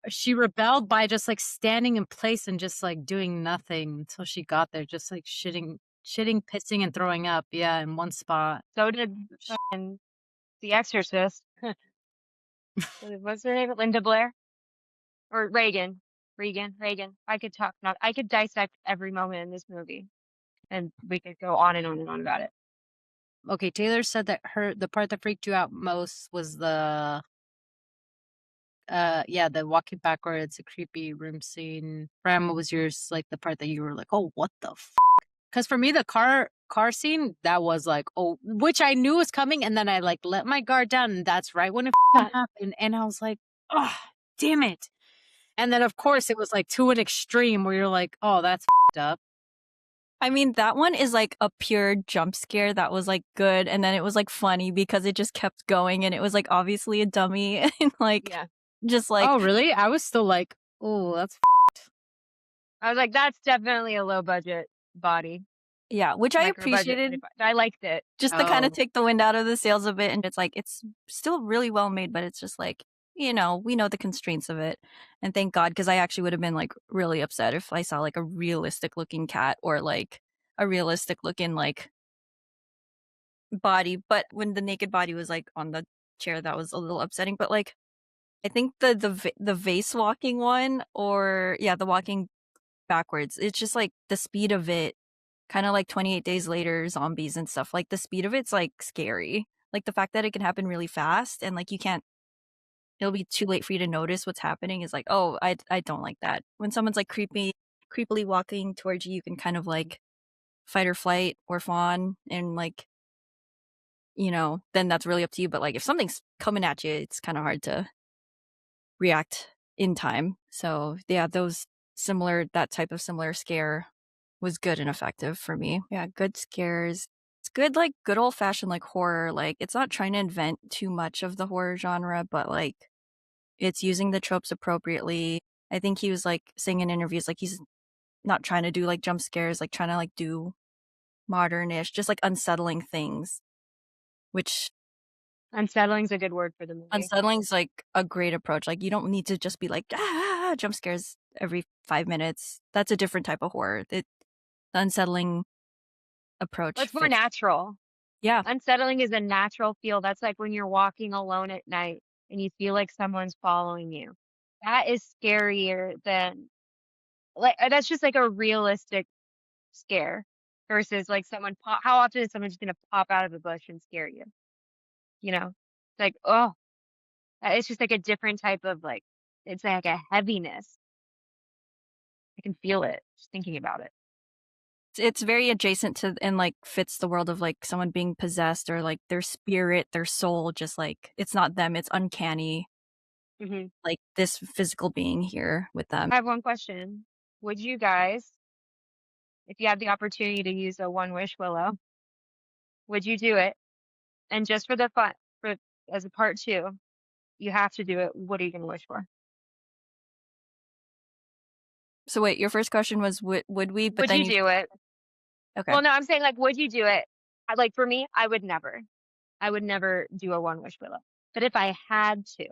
She rebelled by just like standing in place and just like doing nothing until she got there, just like shitting, pissing, and throwing up. Yeah, in one spot. So did fucking The Exorcist. What's her name? Linda Blair or Reagan? Reagan. I could dissect every moment in this movie, and we could go on and on and on about it. Okay, Taylor said that the part that freaked you out most was the walking backwards, a creepy room scene. Ram, what was yours, like the part that you were like, oh, what the because for me the car scene, that was like, oh, which I knew was coming, and then I like let my guard down, and that's right when it happened, and I was like, oh, damn it. And then of course it was like to an extreme where you're like, oh, that's up. I mean, that one is like a pure jump scare that was like good, and then it was like funny because it just kept going, and it was like obviously a dummy, and like Yeah. just like Oh, really? I was still like, oh, that's I was like, that's definitely a low budget body. yeah, which I Micro budget. appreciated I liked it. just to kind of oh. take the wind out of the sails a bit, and it's like it's still really well made, but it's just like, we know the constraints of it, and thank God, because I actually would have been like really upset if I saw like a realistic looking cat or like a realistic looking like body. But when the naked body was like on the chair, that was a little upsetting. But like, I think the vase walking one, or yeah, the walking backwards, it's just like the speed of it, kind of like 28 Days Later zombies and stuff. Like the speed of it's like scary. Like the fact that it can happen really fast and like you can't, it'll be too late for you to notice what's happening is like, oh, I don't like that. When someone's like creepily walking towards you, you can kind of like fight or flight or fawn, and like, then that's really up to you. But like if something's coming at you, it's kind of hard to react in time. So yeah, that type of similar scare was good and effective for me. Yeah, good scares. It's good, like good old fashioned like horror. Like it's not trying to invent too much of the horror genre, but like it's using the tropes appropriately. I think he was like saying in interviews, like he's not trying to do like jump scares, like trying to like do modern-ish, just like unsettling things, which Unsettling's a good word for the movie. unsettling's like a great approach. Like you don't need to just be like jump scares every 5 minutes. That's a different type of horror. The unsettling approach But it's more fits. natural. Yeah. Unsettling is a natural feel. That's like when you're walking alone at night and you feel like someone's following you. That is scarier than like that's just like a realistic scare versus like how often is someone just gonna pop out of a bush and scare you? You know? Like, oh, it's just like a different type of like it's like a heaviness. I can feel it just thinking about it. It's very adjacent to and like fits the world of like someone being possessed or like their spirit, their soul, just like it's not them, it's uncanny, Hmm. like this physical being here with them. I have one question. Would you guys, if you had the opportunity to use a one wish willow, would you do it? And just for the fun, for as a part two, you have to do it. What are you gonna wish for? So wait, your first question was would we? But Would then you you do it? okay. Well, no, I'm saying like, would you do it? Like for me, I would never. I would never do a one wish willow. But if I had to,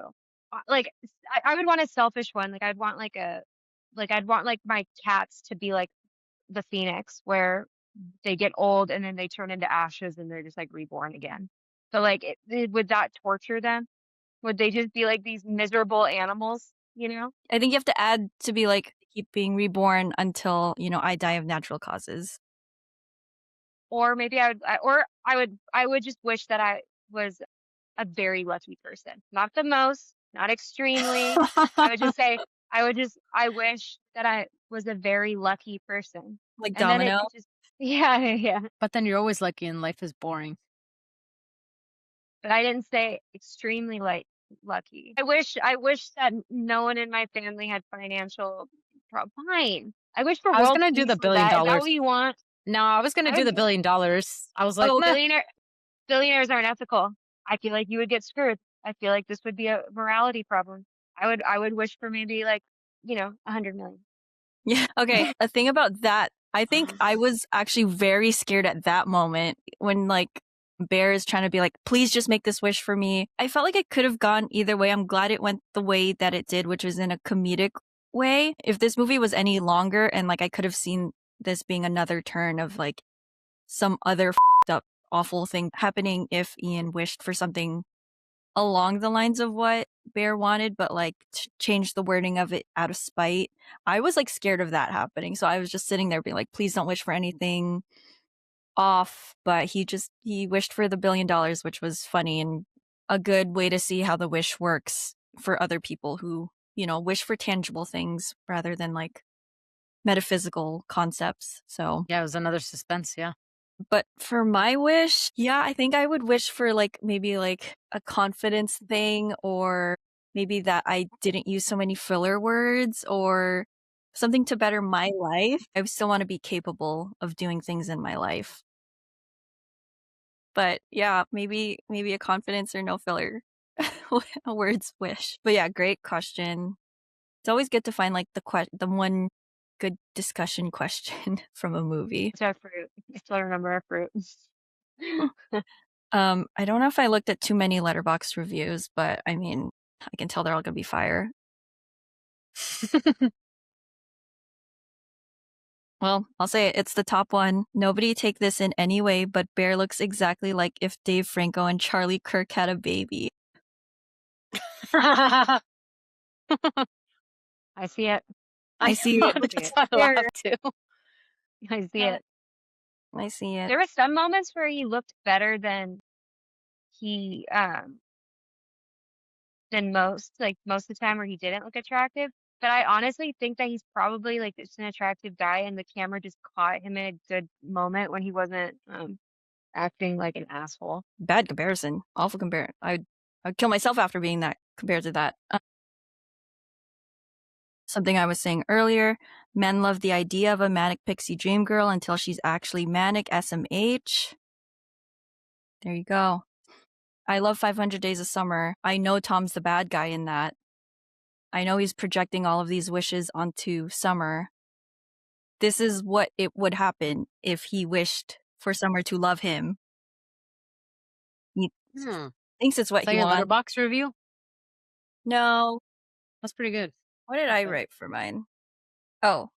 like, I would want a selfish one. Like I'd want like my cats to be like the phoenix, where they get old and then they turn into ashes and they're just like reborn again. So like, would that torture them? Would they just be like these miserable animals? You know? I think you have to add to be like keep being reborn until, I die of natural causes. Or maybe I would just wish that I was a very lucky person. Not the most, not extremely. I would just say, I wish that I was a very lucky person. Like And then domino. it just, yeah, yeah. But then you're always lucky and life is boring. But I didn't say extremely lucky. I wish that no one in my family had financial fine. I wish for I was world gonna do peace. the $1 billion. Is that what you want? No, I was gonna I do the would. $1 billion. I was like, Oh, meh. billionaires aren't ethical. I feel like you would get screwed. I feel like this would be a morality problem. I would wish for maybe like, 100 million. Yeah. Okay. A thing about that, I think I was actually very scared at that moment when like Bear is trying to be like, please just make this wish for me. I felt like it could have gone either way. I'm glad it went the way that it did, which was in a comedic way. If this movie was any longer and like I could have seen this being another turn of like some other fucked up awful thing happening if Ian wished for something along the lines of what Bear wanted, but like change the wording of it out of spite. I was like scared of that happening. So I was just sitting there being like, please don't wish for anything off. But he wished for the $1 billion, which was funny and a good way to see how the wish works for other people who, wish for tangible things rather than like metaphysical concepts. So Yeah, it was another suspense. Yeah. but for my wish, yeah, I think I would wish for like maybe like a confidence thing or maybe that I didn't use so many filler words or something to better my life. I still want to be capable of doing things in my life. But yeah, maybe a confidence or no filler words wish. But yeah, great question. It's always good to find like the one good discussion question from a movie. It's our fruit. I still remember our fruit. I don't know if I looked at too many Letterboxd reviews, but I mean, I can tell they're all gonna be fire. Well, I'll say it, it's the top one. Nobody take this in any way, but Bear looks exactly like if Dave Franco and Charlie Kirk had a baby. I see it. I see it. That's why I laughed too. I see it. I see it. There were some moments where he looked better he than most of the time where he didn't look attractive. But I honestly think that he's probably like just an attractive guy and the camera just caught him in a good moment when he wasn't acting like an asshole. Bad comparison. Awful comparison. I'd kill myself after being that compared to that. Something I was saying earlier, men love the idea of a manic pixie dream girl until she's actually manic SMH. There you go. I love 500 Days of Summer. I know Tom's the bad guy in that. I know he's projecting all of these wishes onto Summer. This is what it would happen if he wished for Summer to love him. He thinks it's what Is that he your wants. Letterbox review? No. That's pretty good. What did I write for mine? Oh.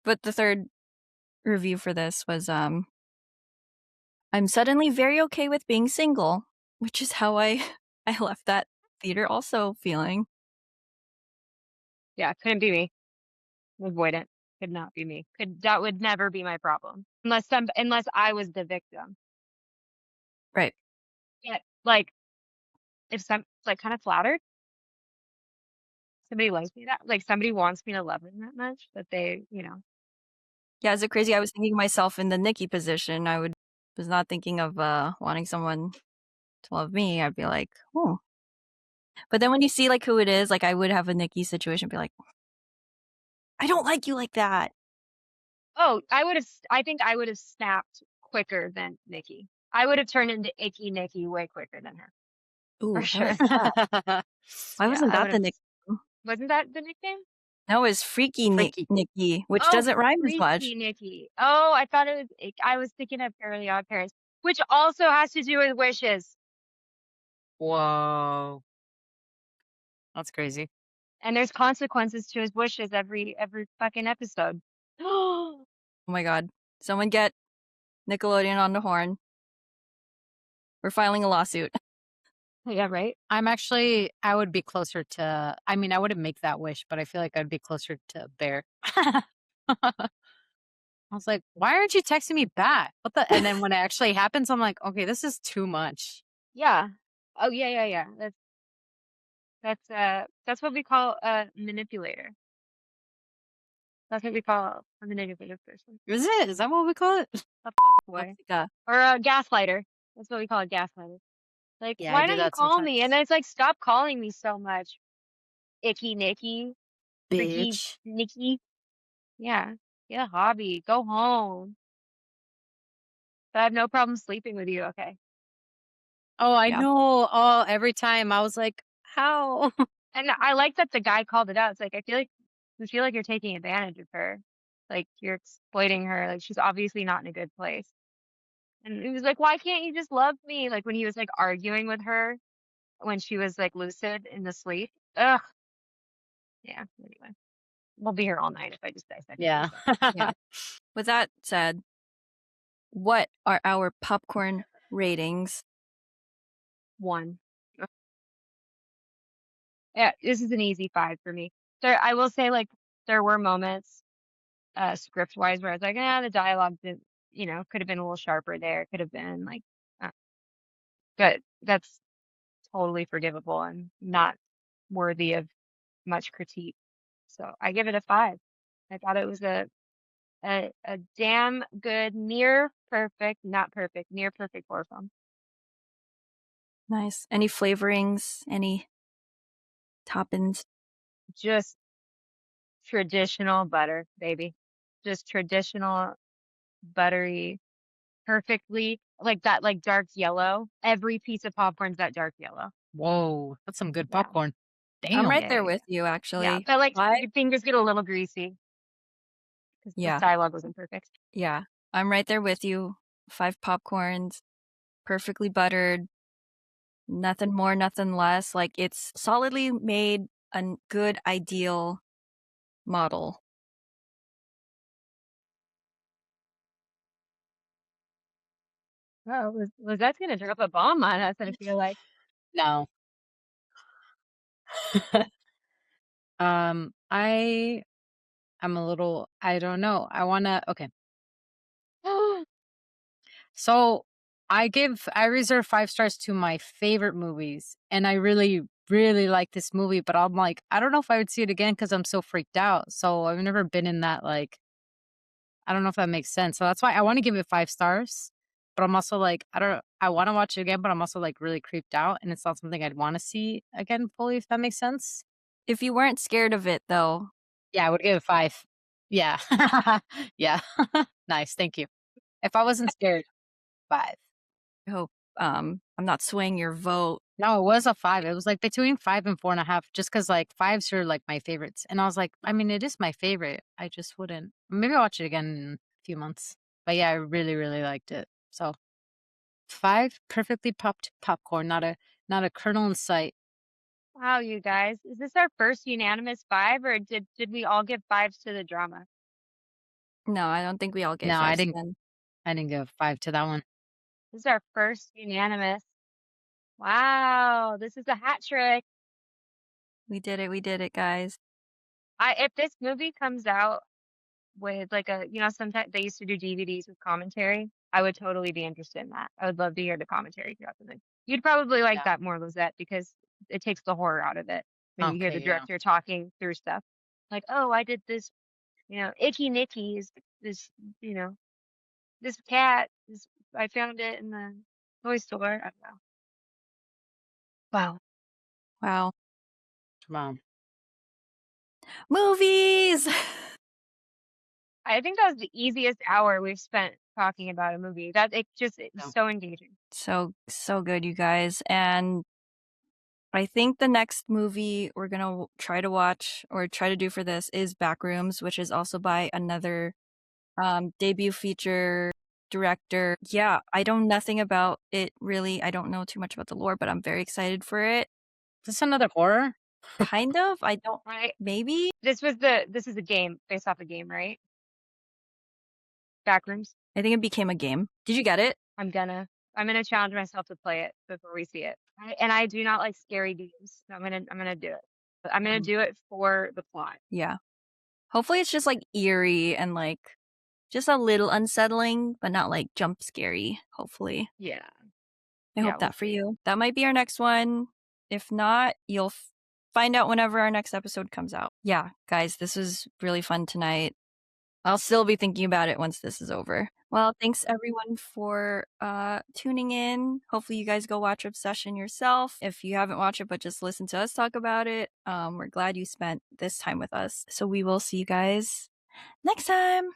But the third review for this was I'm suddenly very okay with being single, which is how I left that theater also feeling. Yeah, couldn't be me. Avoidant. Could not be me. That would never be my problem. Unless I was the victim. Right. Yeah, like if kind of flattered. Somebody likes me like somebody wants me to love them that much that they, Yeah, is it crazy? I was thinking of myself in the Nikki position. Was not thinking of wanting someone to love me. I'd be like, oh. But then when you see like who it is, like I would have a Nikki situation, be like, I don't like you like that. Oh, I think I would have snapped quicker than Nikki. I would have turned into Icky Nikki way quicker than her. Ooh, For sure. why wasn't that the nickname? Wasn't that the nickname? No, it was Freaky Nikki, which Oh, doesn't rhyme as much. Freaky Nikki. Oh, I thought I was thinking of Fairly Odd Parents, which also has to do with wishes. Whoa. That's crazy. And there's consequences to his wishes every fucking episode. Oh my god. Someone get Nickelodeon on the horn. We're filing a lawsuit. Yeah, right? I would be closer to, I mean, I wouldn't make that wish, but I feel like I'd be closer to Bear. I was like, why aren't you texting me back? And then when it actually happens, I'm like, okay, this is too much. Yeah. Oh, yeah. That's what we call a manipulator. That's what we call a manipulative person. Is it? Is that what we call it? A fuck boy. Like Or a gaslighter. That's what we call a gaslighter. Like, Yeah, I why do don't you that call sometimes. me? And then it's like, stop calling me so much. Icky Nikki. Freaky Bitch. Nikki. Yeah. Get a hobby. Go home. But I have no problem sleeping with you. Okay. Oh, I Yeah. know. Oh, every time I was like, how? And I like that the guy called it out. It's like, we feel like you're taking advantage of her. Like you're exploiting her. Like she's obviously not in a good place. And he was like, why can't you just love me? Like when he was like arguing with her when she was like lucid in the sleep. Ugh. Yeah. Anyway, we'll be here all night if I just dissect it. Yeah. Yeah. With that said, what are our popcorn ratings? 1. Yeah, this is an easy 5 for me. I will say like there were moments script wise where I was like, the dialogue didn't, could have been a little sharper there. Could have been like, uh, but that's totally forgivable and not worthy of much critique. So I give it a 5. I thought it was a damn good, near perfect, not perfect, near perfect horror film. Nice. Any flavorings? Any toppings? Just traditional butter, baby. Just traditional buttery, perfectly like that, like dark yellow. Every piece of popcorn's that dark yellow. Whoa, that's some good Yeah. popcorn. I'm Damn. right Yeah, there yeah, with yeah. you, Yeah, actually. but like Five? your fingers get a little greasy because the Yeah. dialogue wasn't perfect. Yeah. I'm right there with you. 5 popcorns, perfectly buttered, nothing more, nothing less. Like it's solidly made a good, ideal model. Oh, was that gonna drop a bomb on us? I feel like. No. I am a little, I don't know. Okay. So I reserve 5 stars to my favorite movies. And I really, really like this movie, but I'm like, I don't know if I would see it again because I'm so freaked out. So I've never been in that, like, I don't know if that makes sense. So that's why I want to give it 5 stars. But I'm also like, I want to watch it again, but I'm also like really creeped out. And it's not something I'd want to see again fully, if that makes sense. If you weren't scared of it, though, Yeah, I would give it 5. Yeah. Yeah. Nice. Thank you. If I wasn't scared, 5. I hope I'm not swaying your vote. No, it was a 5. It was like between 5 and 4.5, just because like fives are like my favorites. And I was like, I mean, it is my favorite. I just wouldn't. Maybe I'll watch it again in a few months. But yeah, I really, really liked it. So 5 perfectly popped popcorn, not a kernel in sight. Wow, you guys, is this our first unanimous 5, or did we all give 5s to the drama? No, I don't think we all gave No, 5s then. I didn't give a 5 to that one. This is our first unanimous. Wow, this is a hat trick. We did it, guys. If this movie comes out with like sometimes they used to do DVDs with commentary. I would totally be interested in that. I would love to hear the commentary throughout the thing. You'd probably like Yeah. that more, Lizette, because it takes the horror out of it when you hear the Okay, yeah. director talking through stuff. Like, oh, I did this, Icky Nicky is this, this cat is I found it in the toy store. I don't know. Wow. Wow. Wow. Movies! I think that was the easiest hour we've spent talking about a movie. It was No. so engaging. So good, you guys. And I think the next movie we're gonna try to watch or try to do for this is Backrooms, which is also by another debut feature director. Yeah, I know nothing about it really. I don't know too much about the lore, but I'm very excited for it. Is this another horror? Kind of. I don't. Right? Maybe. This is a game based off a game, right? Backrooms. I think it became a game. Did you get it? I'm gonna challenge myself to play it before we see it. And I do not like scary games. So I'm gonna do it. I'm gonna do it for the plot. Yeah. Hopefully it's just like eerie and like just a little unsettling, but not like jump scary, hopefully. Yeah. I Yeah, hope we'll that for see. you. That might be our next one. If not, you'll find out whenever our next episode comes out. Yeah, guys, this was really fun tonight. I'll still be thinking about it once this is over. Well, thanks everyone for tuning in. Hopefully you guys go watch Obsession yourself. If you haven't watched it but just listen to us talk about it, we're glad you spent this time with us. So we will see you guys Next time.